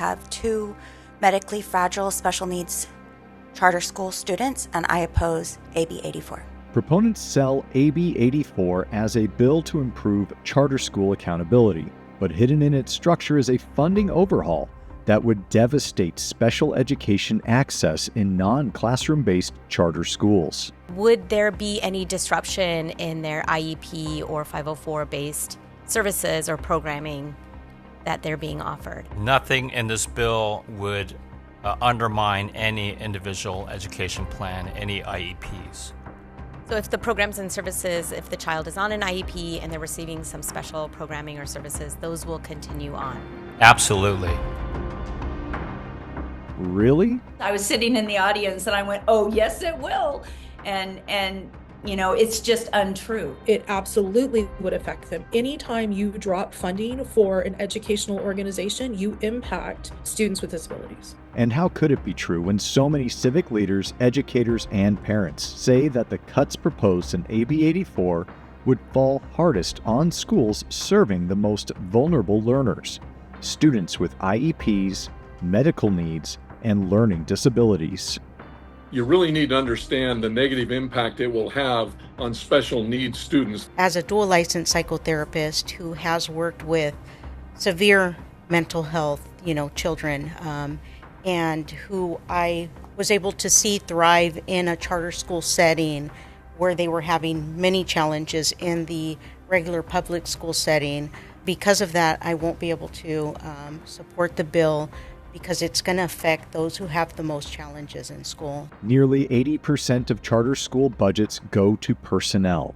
have two medically fragile special needs charter school students, and I oppose AB84. Proponents sell AB84 as a bill to improve charter school accountability, but hidden in its structure is a funding overhaul that would devastate special education access in non-classroom-based charter schools. Would there be any disruption in their IEP or 504-based services or programming that they're being offered? Nothing in this bill would undermine any individual education plan, any IEPs. So if the programs and services, if the child is on an IEP and they're receiving some special programming or services, those will continue on? Absolutely. Really? I was sitting in the audience and I went, oh, yes, it will. And it's just untrue. It absolutely would affect them. Anytime you drop funding for an educational organization, you impact students with disabilities. And how could it be true when so many civic leaders, educators, and parents say that the cuts proposed in AB 84 would fall hardest on schools serving the most vulnerable learners, students with IEPs, medical needs, and learning disabilities? You really need to understand the negative impact it will have on special needs students. As a dual licensed psychotherapist who has worked with severe mental health, children, and who I was able to see thrive in a charter school setting where they were having many challenges in the regular public school setting. Because of that, I won't be able to support the bill because it's going to affect those who have the most challenges in school. Nearly 80% of charter school budgets go to personnel.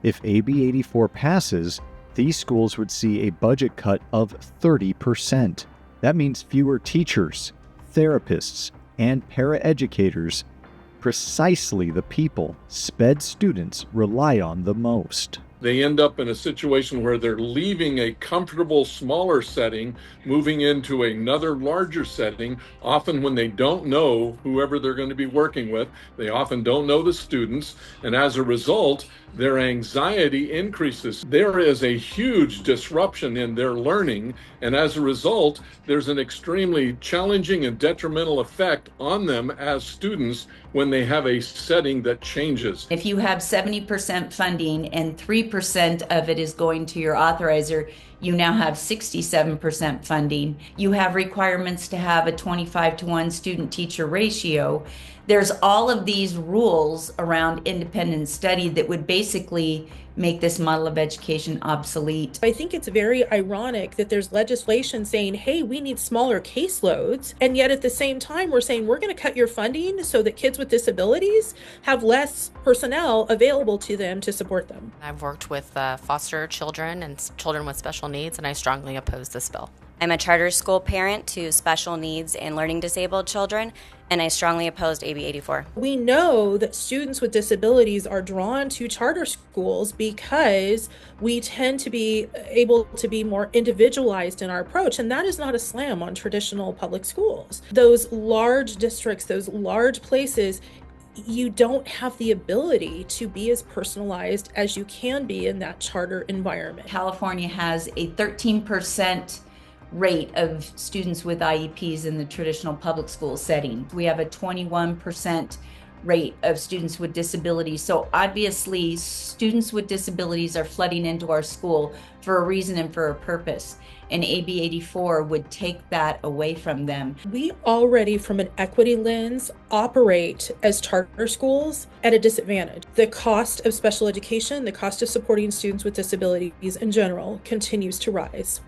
If AB 84 passes, these schools would see a budget cut of 30%. That means fewer teachers, therapists, and paraeducators, precisely the people SPED students rely on the most. They end up in a situation where they're leaving a comfortable, smaller setting, moving into another larger setting, often when they don't know whoever they're going to be working with. They often don't know the students, and as a result, their anxiety increases. There is a huge disruption in their learning, and as a result, there's an extremely challenging and detrimental effect on them as students when they have a setting that changes. If you have 70% funding and 3% of it is going to your authorizer, you now have 67% funding. You have requirements to have a 25-to-1 student-teacher ratio. There's all of these rules around independent study that would basically make this model of education obsolete. I think it's very ironic that there's legislation saying, hey, we need smaller caseloads, and yet at the same time we're saying we're going to cut your funding so that kids with disabilities have less personnel available to them to support them. I've worked with foster children and children with special needs, and I strongly oppose this bill. I'm a charter school parent to special needs and learning disabled children, and I strongly opposed AB 84. We know that students with disabilities are drawn to charter schools because we tend to be able to be more individualized in our approach, and that is not a slam on traditional public schools. Those large districts, those large places, you don't have the ability to be as personalized as you can be in that charter environment. California has a 13% rate of students with IEPs in the traditional public school setting. We have a 21% rate of students with disabilities. So obviously, students with disabilities are flooding into our school for a reason and for a purpose. And AB 84 would take that away from them. We already, from an equity lens, operate as charter schools at a disadvantage. The cost of special education, the cost of supporting students with disabilities in general, continues to rise.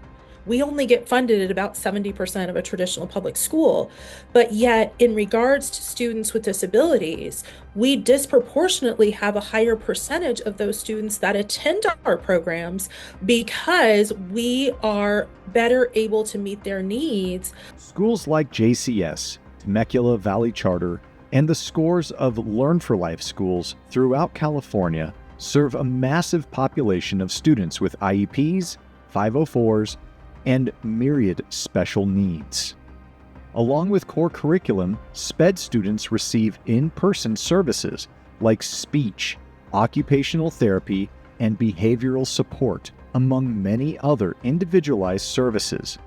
We only get funded at about 70% of a traditional public school, but yet in regards to students with disabilities, we disproportionately have a higher percentage of those students that attend our programs because we are better able to meet their needs. Schools like JCS, Temecula Valley Charter, and the scores of Learn for Life schools throughout California serve a massive population of students with IEPs, 504s, and myriad special needs. Along with core curriculum, SPED students receive in-person services like speech, occupational therapy, and behavioral support, among many other individualized services.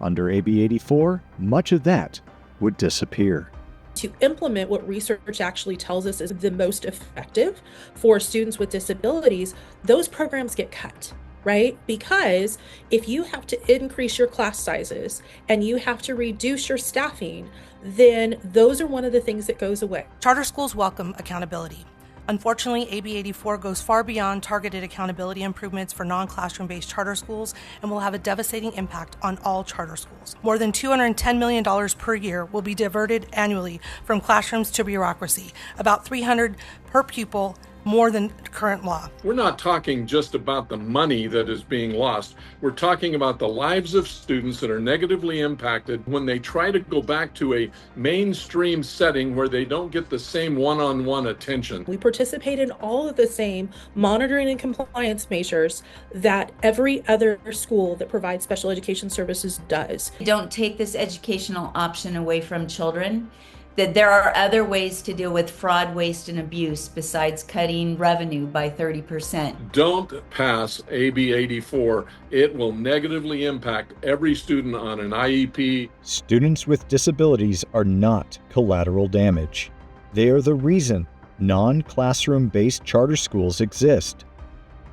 Under AB 84, much of that would disappear. To implement what research actually tells us is the most effective for students with disabilities, those programs get cut, right? Because if you have to increase your class sizes and you have to reduce your staffing, then those are one of the things that goes away. Charter schools welcome accountability. Unfortunately, AB 84 goes far beyond targeted accountability improvements for non-classroom-based charter schools and will have a devastating impact on all charter schools. More than $210 million per year will be diverted annually from classrooms to bureaucracy, about $300 per pupil, more than current law. We're not talking just about the money that is being lost. We're talking about the lives of students that are negatively impacted when they try to go back to a mainstream setting where they don't get the same one-on-one attention. We participate in all of the same monitoring and compliance measures that every other school that provides special education services does. Don't take this educational option away from children. That there are other ways to deal with fraud, waste, and abuse besides cutting revenue by 30%. Don't pass AB 84. It will negatively impact every student on an IEP. Students with disabilities are not collateral damage. They are the reason non-classroom-based charter schools exist.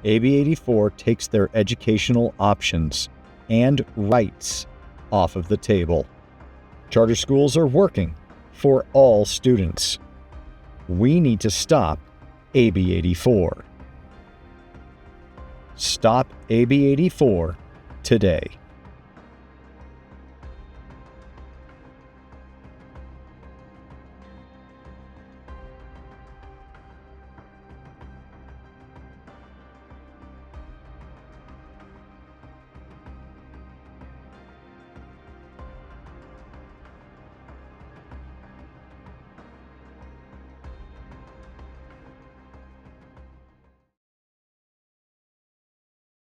AB 84 takes their educational options and rights off of the table. Charter schools are working for all students. We need to stop AB 84. Stop AB 84 today.